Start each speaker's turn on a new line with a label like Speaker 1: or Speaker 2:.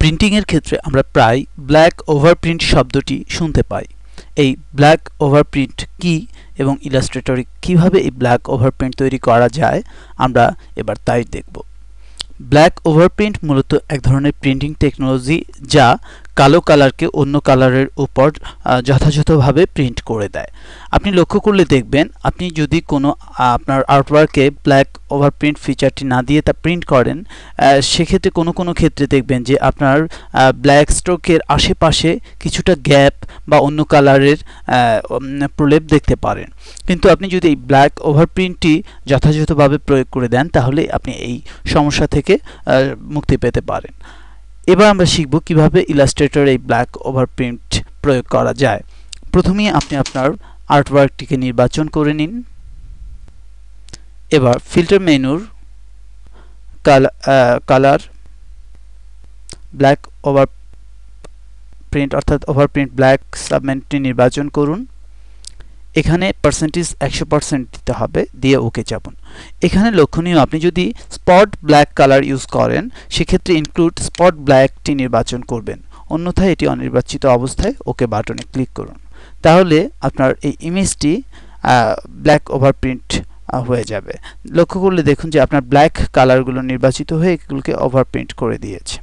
Speaker 1: Printing এর ক্ষেত্রে আমরা প্রায় ব্ল্যাক ওভারপ্রিন্ট শব্দটি শুনতে পাই। এই ব্ল্যাক ওভারপ্রিন্ট কি এবং ইলাস্ট্রেটরে কিভাবে এই ব্ল্যাক ওভারপ্রিন্ট তৈরি করা যায় আমরা এবার তাই দেখব। ব্ল্যাক ওভারপ্রিন্ট মূলত এক ধরনের প্রিন্টিং টেকনোলজি যা কালো কালারকে অন্য কালারের উপর যথাযথভাবে প্রিন্ট করে দেয়। আপনি লক্ষ্য করলে দেখবেন আপনি যদি কোনো আপনার আর্টওয়ার্কে ব্ল্যাক ওভারপ্রিন্ট ফিচারটি না দিয়ে তা প্রিন্ট করেন, সেক্ষেত্রে কোনো ক্ষেত্রে দেখবেন যে আপনার ব্ল্যাক স্ট্রোকের আশেপাশে কিছুটা গ্যাপ বা অন্য কালারের প্রলেপ দেখতে পারেন। কিন্তু আপনি যদি এই ব্ল্যাক ওভারপ্রিন্টটি যথাযথভাবে প্রয়োগ করে দেন তাহলে আপনি এই সমস্যা থেকে মুক্তি পেতে পারেন। এবার আমরা শিখব কিভাবে ইলাস্ট্রেটরে এই ব্ল্যাক ওভারপ্রিন্ট প্রয়োগ করা যায়। প্রথমেই আপনি আপনার আর্টওয়ার্কটিকে নির্বাচন করে নিন। এবার ফিল্টার মেনুর কালার ব্ল্যাক ওভারপ্রিন্ট অর্থাৎ ওভারপ্রিন্ট ব্ল্যাক সাবমেনুটি নির্বাচন করুন। এখানে পার্সেন্টেজ 100% দিতে হবে, দিয়ে ওকে চাপুন। এখানে লক্ষণীয় আপনি যদি স্পট ব্ল্যাক কালার ইউজ করেন সেক্ষেত্রে ইনক্লুড স্পট ব্ল্যাকটি নির্বাচন করবেন, অন্যথায় এটি অনির্বাচিত অবস্থায় ওকে বাটনে ক্লিক করুন। তাহলে আপনার এই ইমেজটি ব্ল্যাক ওভারপ্রিন্ট হয়ে যাবে। লক্ষ্য করলে দেখুন যে আপনার ব্ল্যাক কালারগুলো নির্বাচিত হয়ে এগুলোকে ওভারপ্রিন্ট করে দিয়েছে।